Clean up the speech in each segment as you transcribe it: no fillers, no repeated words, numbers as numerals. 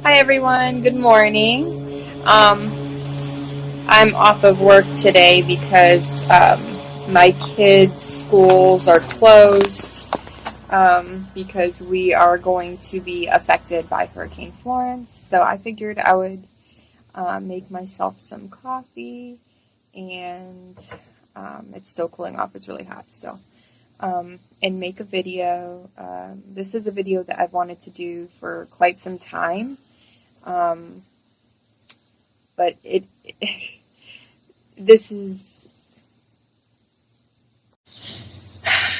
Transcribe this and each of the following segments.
Hi everyone, good morning. I'm off of work today because my kids' schools are closed because we are going to be affected by Hurricane Florence. So I figured I would make myself some coffee, and it's still cooling off. It's really hot still. And make a video. This is a video that I've wanted to do for quite some time. But this is,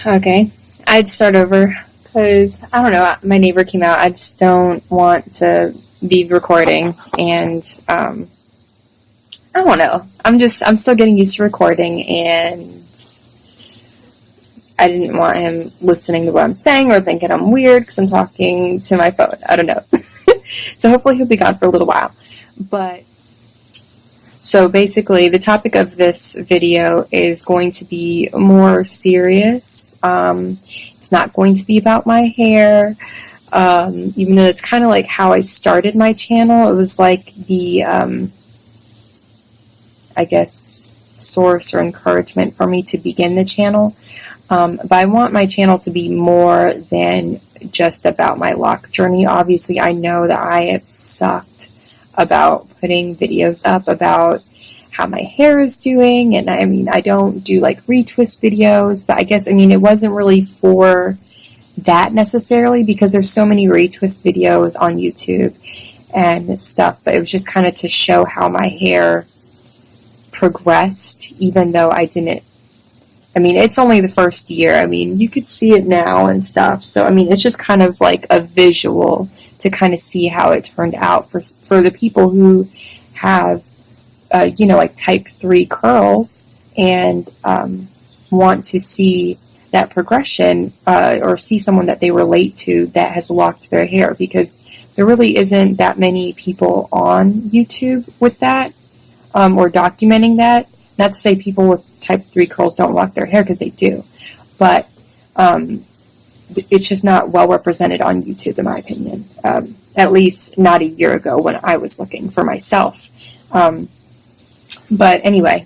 okay, I'd start over, because, I don't know, my neighbor came out. I just don't want to be recording, and, I don't know, I'm still getting used to recording, and I didn't want him listening to what I'm saying or thinking I'm weird because I'm talking to my phone. I don't know. So hopefully he'll be gone for a little while. But so basically the topic of this video is going to be more serious. It's not going to be about my hair. Even though it's kind of like how I started my channel. It was like the, I guess, source or encouragement for me to begin the channel. But I want my channel to be more than just about my lock journey. Obviously, I know that I have sucked about putting videos up about how my hair is doing. And I mean, I don't do like retwist videos, but I guess, I mean, it wasn't really for that necessarily because there's so many retwist videos on YouTube and stuff. But it was just kind of to show how my hair progressed, even though I didn't. I mean, it's only the first year. I mean, you could see it now and stuff. So, I mean, it's just kind of like a visual to kind of see how it turned out for the people who have, you know, like type 3 curls and want to see that progression or see someone that they relate to that has locked their hair, because there really isn't that many people on YouTube with that or documenting that. Not to say people with type 3 curls don't lock their hair, because they do. But it's just not well represented on YouTube, in my opinion. At least not a year ago when I was looking for myself. But anyway,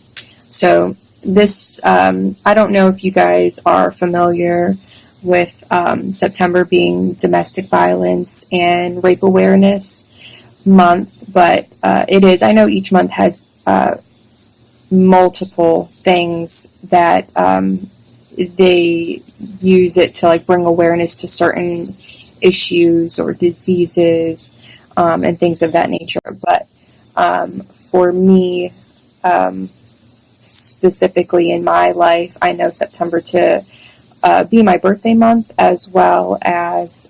so this, I don't know if you guys are familiar with September being Domestic Violence and Rape Awareness Month, but it is. I know each month has multiple things that they use it to like bring awareness to certain issues or diseases and things of that nature. But for me, specifically in my life, I know September to be my birthday month, as well as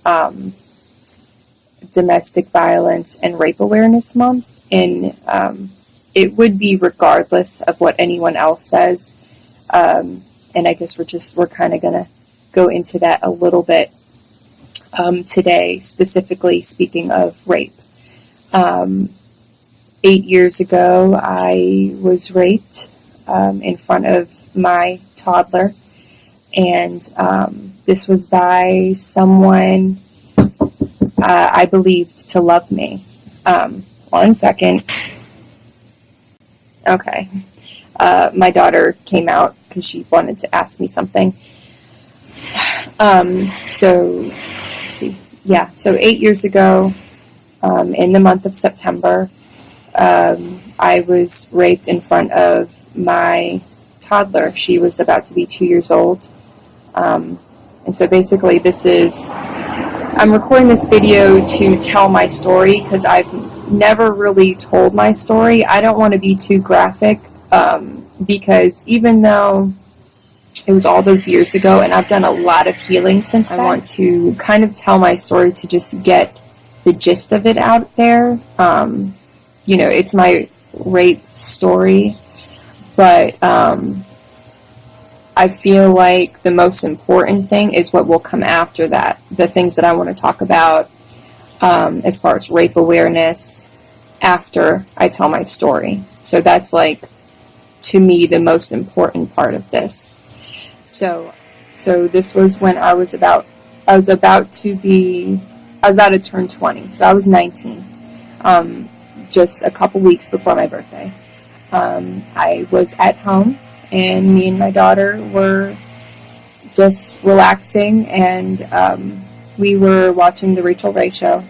Domestic Violence and Rape Awareness Month. And it would be regardless of what anyone else says. And I guess we're kind of going to go into that a little bit today, specifically speaking of rape. 8 years ago, I was raped in front of my toddler. And this was by someone I believed to love me. 1 second. Okay. My daughter came out because she wanted to ask me something. So, let's see. Yeah, so 8 years ago, in the month of September, I was raped in front of my toddler. She was about to be 2 years old. And so basically I'm recording this video to tell my story, because I've never really told my story. I don't want to be too graphic, because even though it was all those years ago and I've done a lot of healing since then, I want to kind of tell my story to just get the gist of it out there. You know, it's my rape story, but I feel like the most important thing is what will come after that. The things that I want to talk about as far as rape awareness after I tell my story. So that's like, to me, the most important part of this. So this was when I was about to turn 20. So I was 19. just a couple weeks before my birthday. I was at home, and me and my daughter were just relaxing, and we were watching the Rachel Ray Show.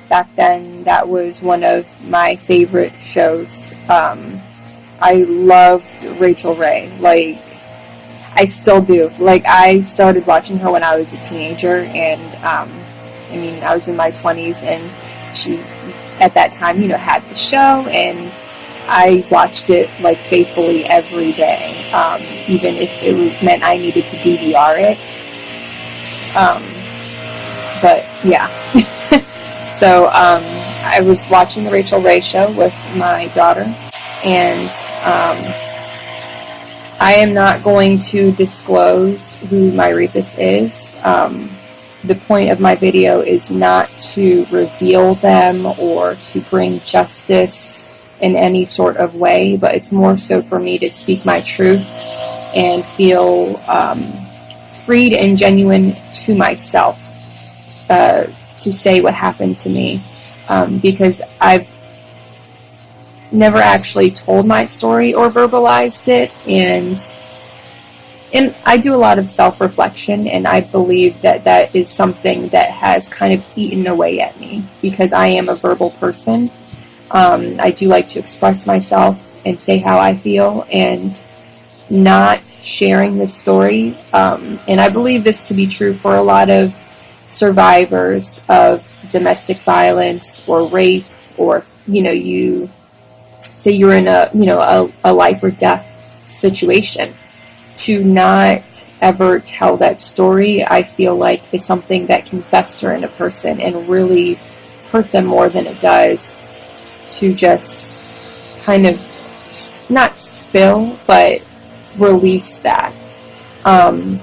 Back then, that was one of my favorite shows. I loved Rachel Ray. Like, I still do. Like, I started watching her when I was a teenager, and I mean, I was in my 20s, and she, at that time, had the show, and I watched it, like, faithfully every day, even if it meant I needed to DVR it. But, yeah. So, I was watching the Rachel Ray Show with my daughter, and I am not going to disclose who my rapist is. The point of my video is not to reveal them or to bring justice in any sort of way, but it's more so for me to speak my truth and feel freed and genuine to myself to say what happened to me, because I've never actually told my story or verbalized it, and I do a lot of self-reflection, and I believe that that is something that has kind of eaten away at me, because I am a verbal person. I do like to express myself and say how I feel, and not sharing the story, and I believe this to be true for a lot of survivors of domestic violence or rape, or, you say you're in a life or death situation. To not ever tell that story, I feel like, is something that can fester in a person and really hurt them more than it does to just kind of not spill, but release that. And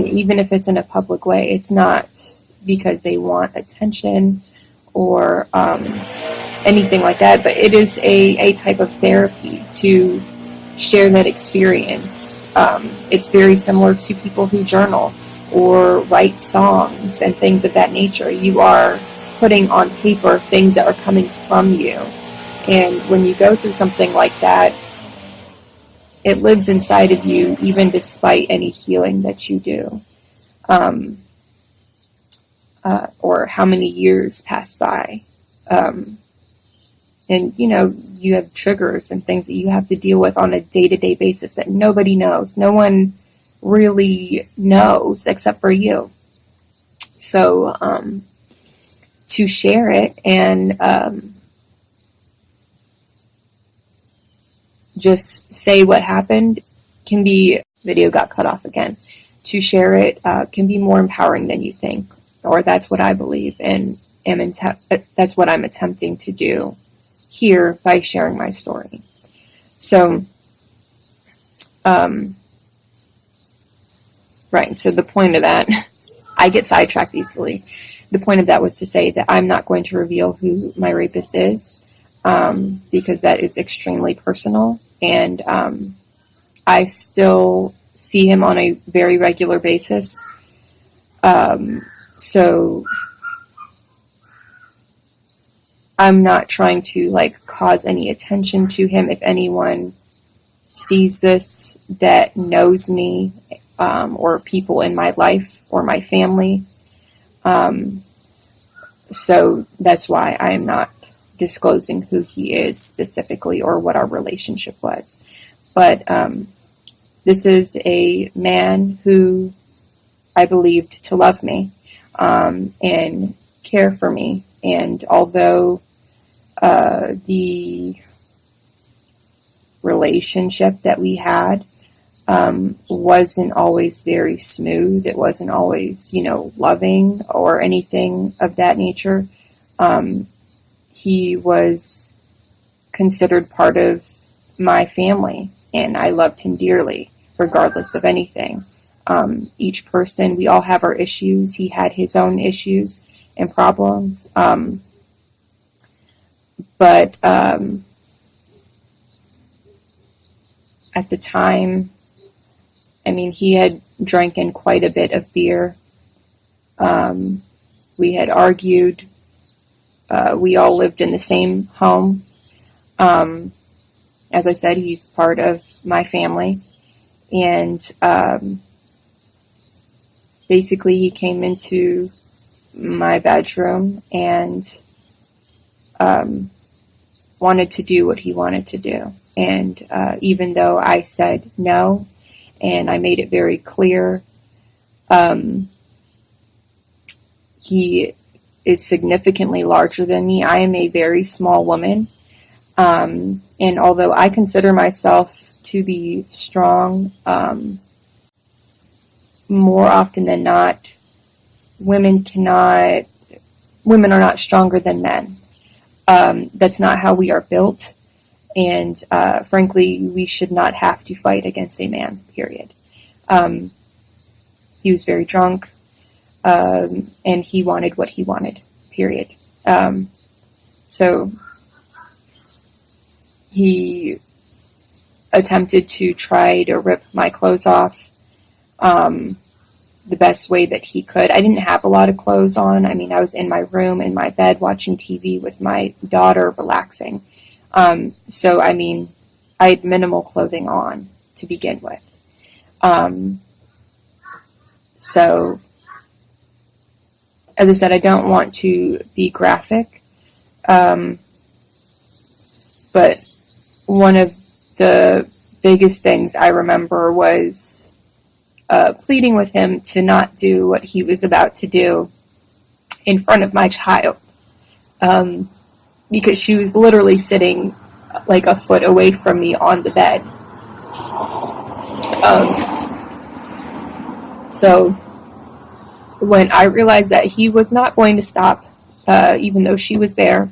even if it's in a public way, it's not because they want attention or anything like that, but it is a type of therapy to share that experience. It's very similar to people who journal or write songs and things of that nature. You are putting on paper things that are coming from you. And when you go through something like that, it lives inside of you, even despite any healing that you do. Or how many years pass by. And, you have triggers and things that you have to deal with on a day-to-day basis that nobody knows. No one really knows except for you. So, to share it and just say what happened can be, video got cut off again. To share it can be more empowering than you think, or that's what I believe, and that's what I'm attempting to do here by sharing my story. So, right, so the point of that, I get sidetracked easily. The point of that was to say that I'm not going to reveal who my rapist is, because that is extremely personal, and I still see him on a very regular basis. So I'm not trying to cause any attention to him. If anyone sees this that knows me, or people in my life or my family, so that's why I am not disclosing who he is specifically or what our relationship was. But this is a man who I believed to love me and care for me. And although the relationship that we had wasn't always very smooth, it wasn't always, loving or anything of that nature, he was considered part of my family, and I loved him dearly, regardless of anything. Each person, we all have our issues. He had his own issues and problems. But at the time, he had drinking quite a bit of beer. We had argued we all lived in the same home. As I said, he's part of my family. And basically he came into my bedroom and wanted to do what he wanted to do. And even though I said no, and I made it very clear, he is significantly larger than me. I am a very small woman. And although I consider myself to be strong, more often than not, women are not stronger than men. That's not how we are built. And frankly, we should not have to fight against a man, period. He was very drunk, and he wanted what he wanted, period. So he attempted to try to rip my clothes off the best way that he could. I didn't have a lot of clothes on. I mean, I was in my room, in my bed, watching TV with my daughter, relaxing. So, I mean, I had minimal clothing on to begin with. So, as I said, I don't want to be graphic, but one of the biggest things I remember was pleading with him to not do what he was about to do in front of my child, because she was literally sitting like a foot away from me on the bed. So when I realized that he was not going to stop, even though she was there,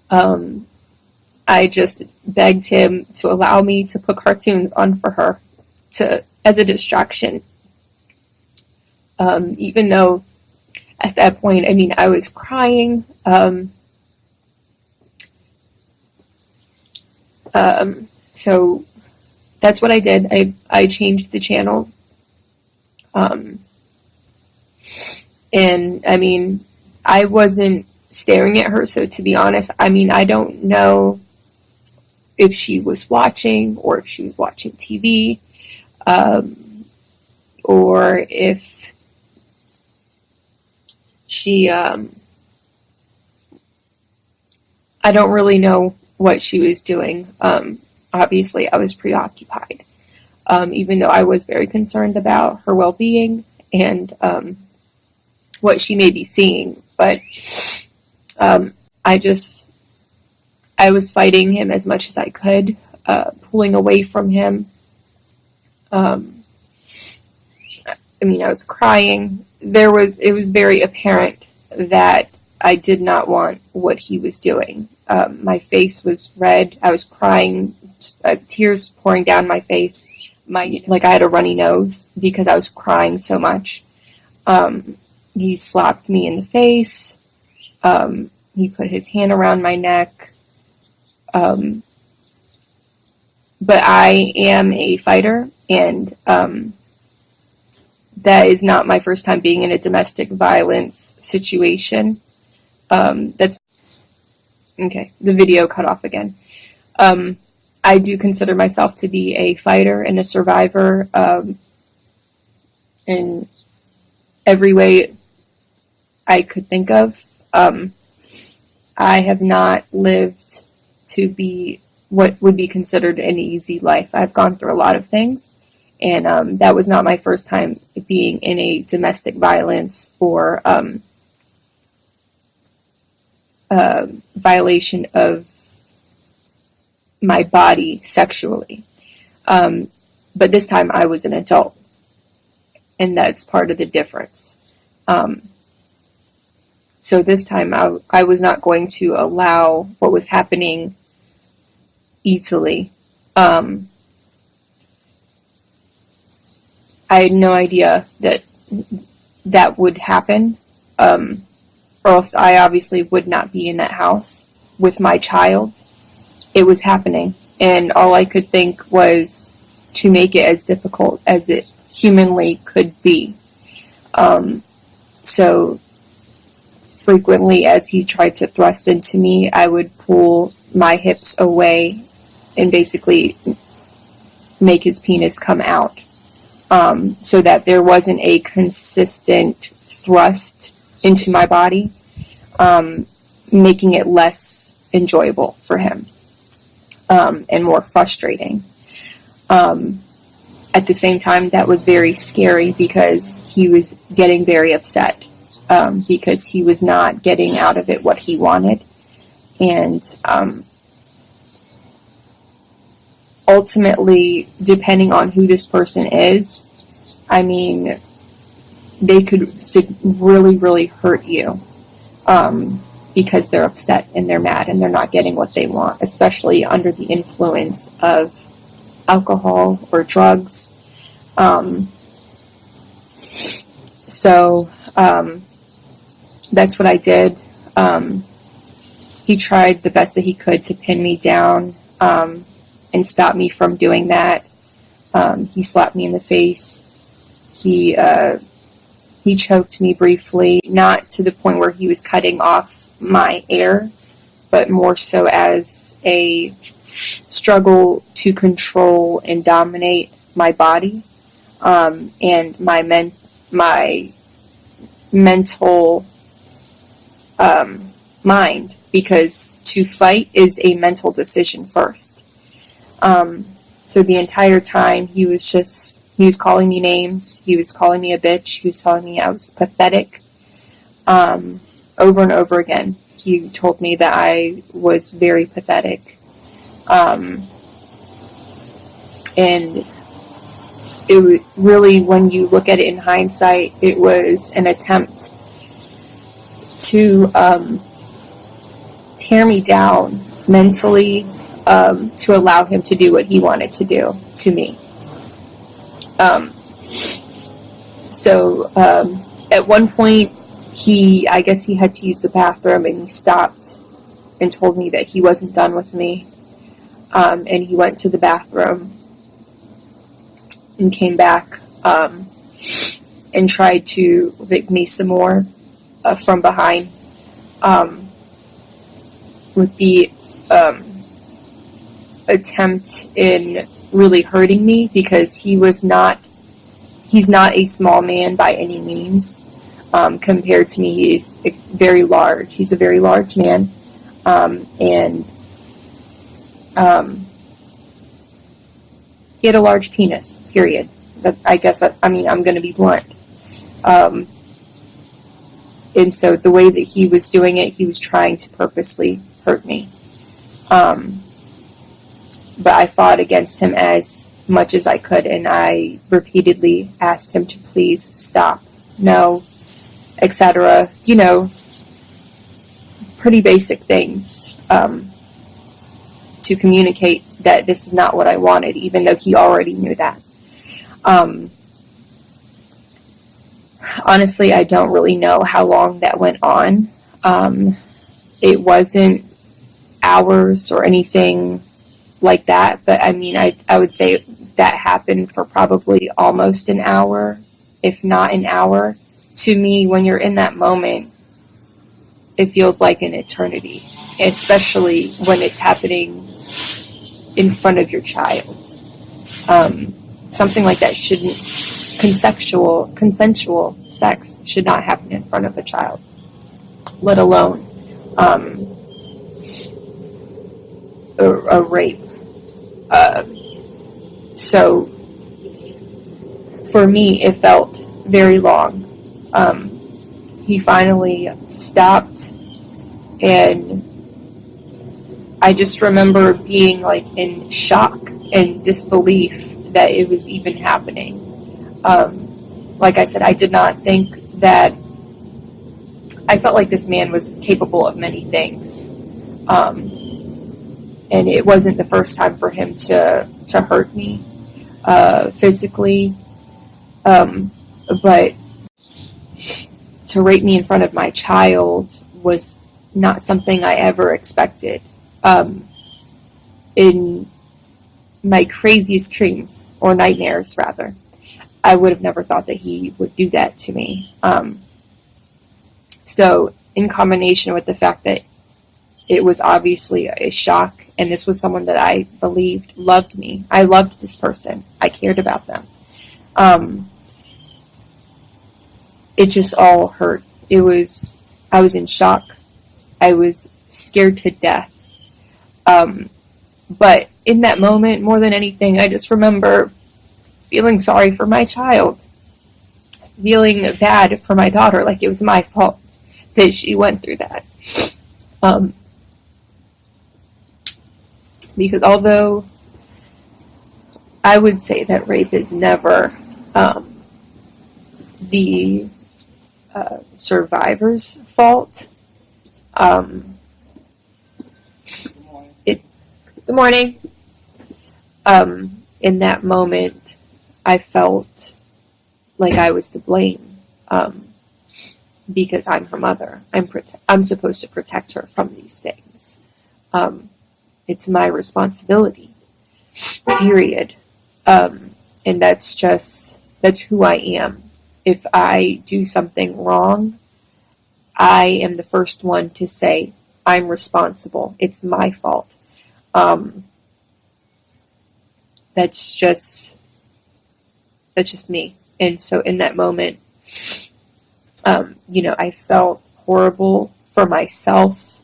I just begged him to allow me to put cartoons on for her as a distraction. Even though at that point, I mean, I was crying. So that's what I did. I changed the channel. And I mean, I wasn't staring at her. So to be honest, I mean, I don't know if she was watching or if she was watching TV, or if she, I don't really know what she was doing. Obviously I was preoccupied, even though I was very concerned about her well-being and, what she may be seeing, but, I was fighting him as much as I could, pulling away from him. I mean, I was crying. It was very apparent that I did not want what he was doing. My face was red. I was crying, tears pouring down my face. Like I had a runny nose because I was crying so much. He slapped me in the face. He put his hand around my neck. But I am a fighter, and that is not my first time being in a domestic violence situation. That's okay. The video cut off again. I do consider myself to be a fighter and a survivor, in every way I could think of. I have not lived to be what would be considered an easy life. I've gone through a lot of things, and that was not my first time being in a domestic violence or violation of my body sexually. But this time I was an adult, and that's part of the difference. So this time I was not going to allow what was happening easily. I had no idea that would happen, or else I obviously would not be in that house with my child. It was happening, and all I could think was to make it as difficult as it humanly could be. So frequently, as he tried to thrust into me, I would pull my hips away and basically make his penis come out, so that there wasn't a consistent thrust into my body, making it less enjoyable for him, and more frustrating. At the same time, that was very scary because he was getting very upset, because he was not getting out of it what he wanted. And ultimately, depending on who this person is, I mean, they could really, really hurt you, because they're upset and they're mad and they're not getting what they want, especially under the influence of alcohol or drugs. So that's what I did. He tried the best that he could to pin me down, and stop me from doing that. He slapped me in the face. He choked me briefly, not to the point where he was cutting off my air, but more so as a struggle to control and dominate my body, and my mental mind, because to fight is a mental decision first. So the entire time he was calling me names, he was calling me a bitch, he was telling me I was pathetic, over and over again. He told me that I was very pathetic. And it was really, when you look at it in hindsight, it was an attempt to tear me down mentally, to allow him to do what he wanted to do to me. So at one point, I guess he had to use the bathroom, and he stopped and told me that he wasn't done with me. And he went to the bathroom and came back, and tried to evict me some more, from behind, with the attempt in really hurting me, because he's not a small man by any means. Compared to me, he's very large. He's a very large man, and he had a large penis, period. But I guess, I'm going to be blunt. And so the way that he was doing it, he was trying to purposely hurt me. But I fought against him as much as I could, and I repeatedly asked him to please stop, no, etc. You know, pretty basic things, to communicate that this is not what I wanted, even though he already knew that. Honestly, I don't really know how long that went on. It wasn't hours or anything like that, but I mean, I would say that happened for probably almost an hour, if not an hour. To me, when you're in that moment, it feels like an eternity, especially when it's happening in front of your child. Something like that shouldn't, consensual sex should not happen in front of a child, let alone a rape. So for me, it felt very long. He finally stopped, and I just remember being like in shock and disbelief that it was even happening. Like I said, I did not think that, I felt like this man was capable of many things. And it wasn't the first time for him to hurt me, physically, but to rape me in front of my child was not something I ever expected. In my craziest dreams, or nightmares rather, I would have never thought that he would do that to me. So in combination with the fact that it was obviously a shock, and this was someone that I believed loved me. I loved this person. I cared about them. It just all hurt. I was in shock. I was scared to death. But in that moment, more than anything, I just remember feeling sorry for my child, feeling bad for my daughter, like it was my fault that she went through that. Because although I would say that rape is never the survivor's fault, good morning. In that moment, I felt like I was to blame because I'm her mother. I'm supposed to protect her from these things. It's my responsibility, period. And that's who I am. If I do something wrong, I am the first one to say, I'm responsible. It's my fault. That's just me. And so in that moment, I felt horrible for myself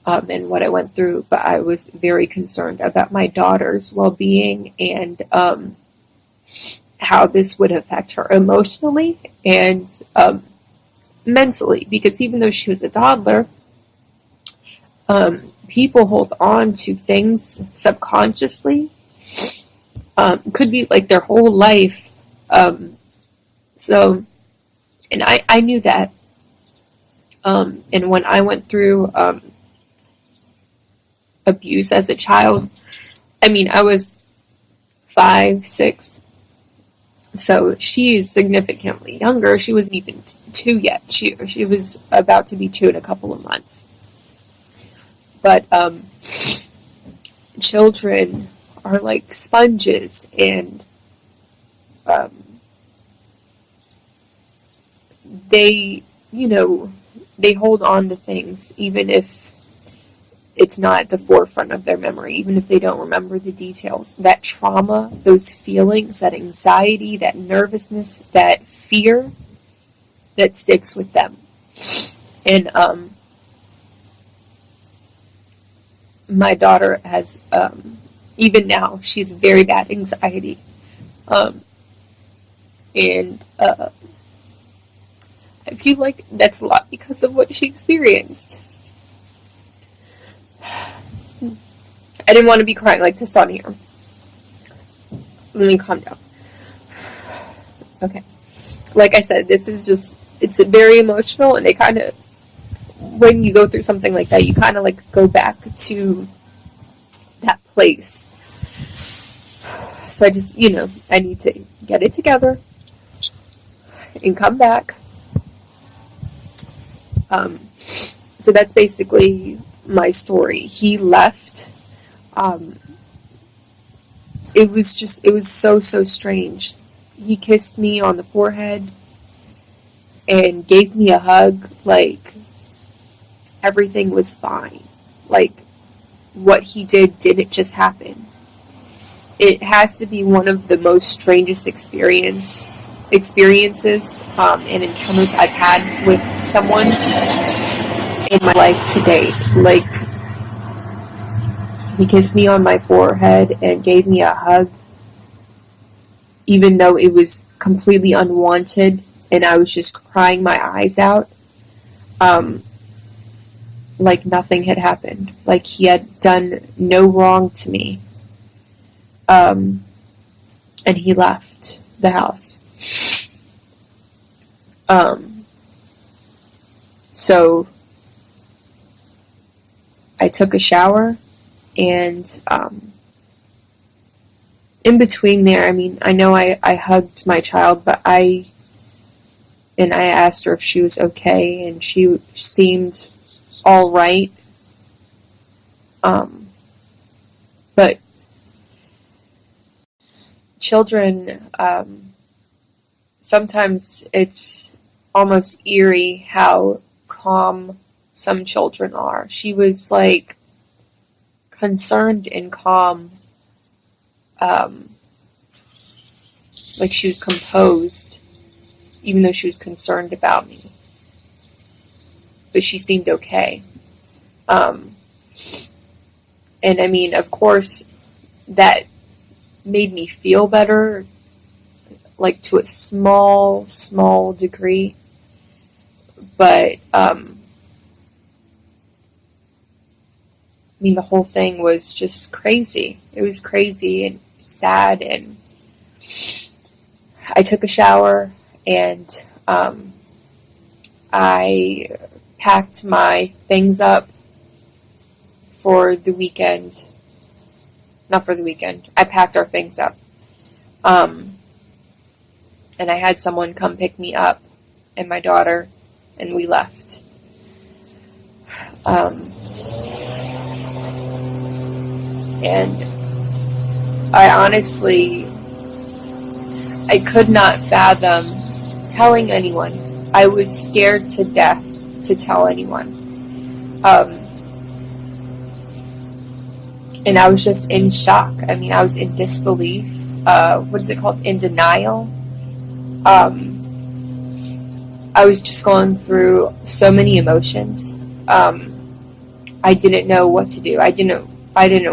and what I went through, but I was very concerned about my daughter's well-being and how this would affect her emotionally and mentally, because even though she was a toddler, people hold on to things subconsciously. Could be like their whole life. And I knew that. And when I went through abuse as a child, I was 5, 6. So she's significantly younger. She wasn't even 2 yet. She was about to be 2 in a couple of months. But children are like sponges, and they hold on to things even if it's not at the forefront of their memory, even if they don't remember the details. That trauma, those feelings, that anxiety, that nervousness, that fear, that sticks with them. And my daughter has, even now, she's very bad anxiety. And I feel like that's a lot because of what she experienced. I didn't want to be crying like this on here. Let me calm down. Okay. Like I said, it's very emotional, and when you go through something like that, you kind of like go back to that place. So I just, I need to get it together and come back. So that's basically my story. He left. It was so strange. He kissed me on the forehead and gave me a hug like everything was fine. Like what he didn't just happen. It has to be one of the most strangest experiences and encounters I've had with someone in my life to date. Like, he kissed me on my forehead and gave me a hug, even though it was completely unwanted and I was just crying my eyes out. Like nothing had happened. Like he had done no wrong to me. And he left the house. So I took a shower, and in between there, I know I hugged my child, but I asked her if she was okay, and she seemed all right. But children, sometimes it's almost eerie how calm some children are. She was like concerned and calm, like she was composed, even though she was concerned about me. But she seemed okay. And I mean, of course, that made me feel better, like to a small degree. But, I mean, the whole thing was just crazy. It was crazy and sad, and I took a shower, and I packed my things up for the weekend. Not for the weekend. I packed our things up. And I had someone come pick me up, and my daughter, and we left. And I honestly, I could not fathom telling anyone. I was scared to death to tell anyone. And I was just in shock. I mean, I was in disbelief. What is it called? In denial. I was just going through so many emotions. I didn't know what to do. I didn't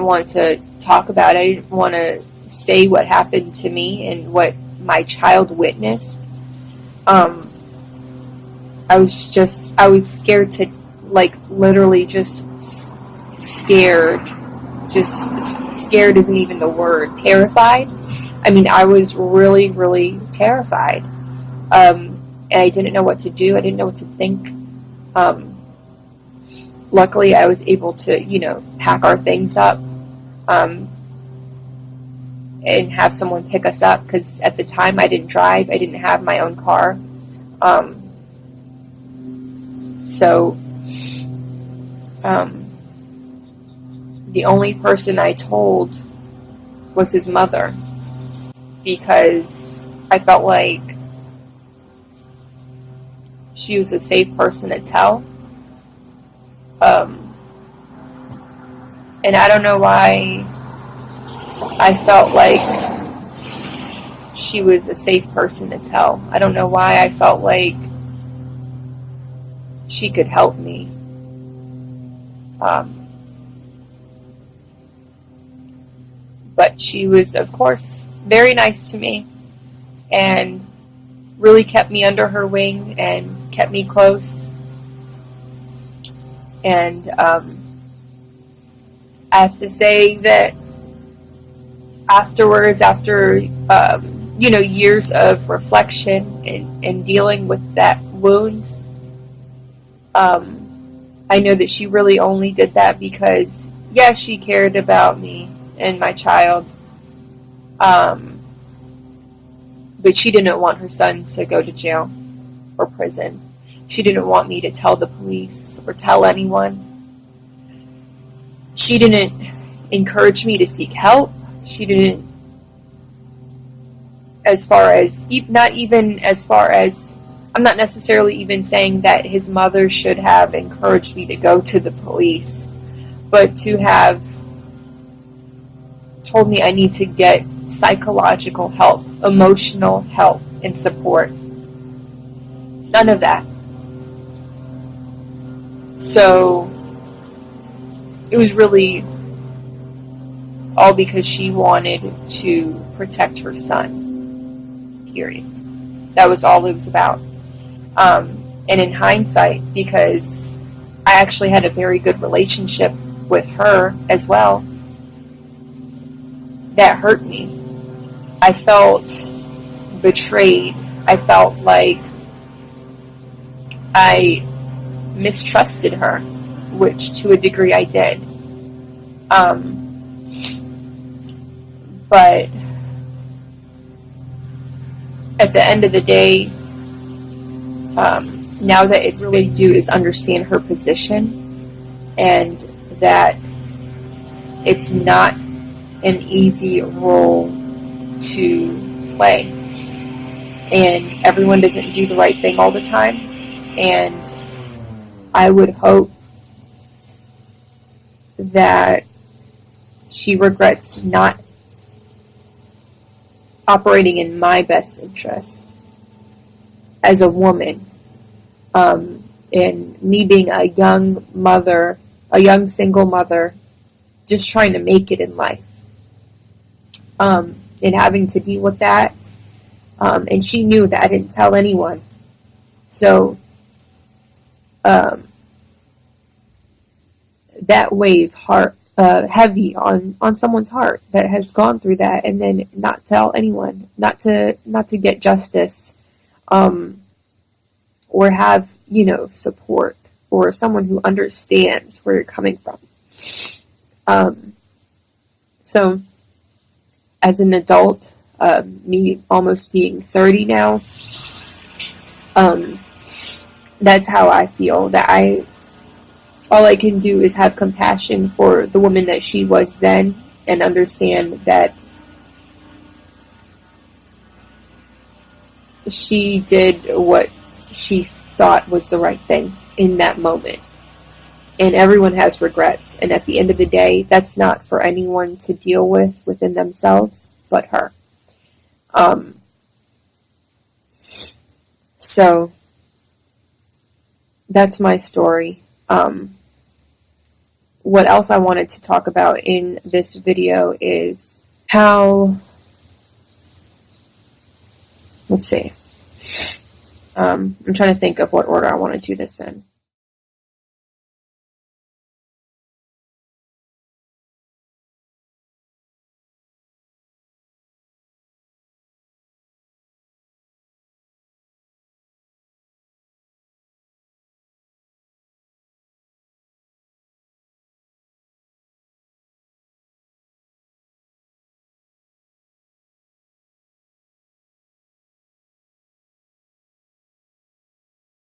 want to talk about it. I didn't want to say what happened to me and what my child witnessed. I was scared to, like, literally just scared. Just scared isn't even the word. Terrified. I mean, I was really, really terrified. And I didn't know what to do. I didn't know what to think. Luckily, I was able to, pack our things up, and have someone pick us up, because at the time I didn't drive. I didn't have my own car. The only person I told was his mother, because I felt like she was a safe person to tell. And I don't know why I felt like she was a safe person to tell. I don't know why I felt like she could help me. But she was, of course, very nice to me, and really kept me under her wing and kept me close. And I have to say that afterwards, after years of reflection and dealing with that wound, I know that she really only did that because, yes, she cared about me and my child, but she didn't want her son to go to jail or prison. She didn't want me to tell the police or tell anyone. She didn't encourage me to seek help. She didn't, I'm not necessarily even saying that his mother should have encouraged me to go to the police, but to have told me I need to get psychological help, emotional help, and support. None of that. So it was really all because she wanted to protect her son. Period. That was all it was about. And in hindsight, because I actually had a very good relationship with her as well, that hurt me. I felt betrayed. I felt like I mistrusted her, which to a degree I did. But at the end of the day, now that it's really do is understand her position, and that it's not an easy role to play, and everyone doesn't do the right thing all the time. And I would hope that she regrets not operating in my best interest as a woman, and me being a young mother, a young single mother, just trying to make it in life, and having to deal with that. And she knew that I didn't tell anyone. So that weighs heavy on someone's heart that has gone through that, and then not tell anyone, not to get justice, or have, support, or someone who understands where you're coming from. So as an adult, me almost being 30 now, that's how I feel, that all I can do is have compassion for the woman that she was then, and understand that she did what she thought was the right thing in that moment. And everyone has regrets, and at the end of the day, that's not for anyone to deal with within themselves but her. So that's my story. What else I wanted to talk about in this video is how, let's see, I'm trying to think of what order I want to do this in.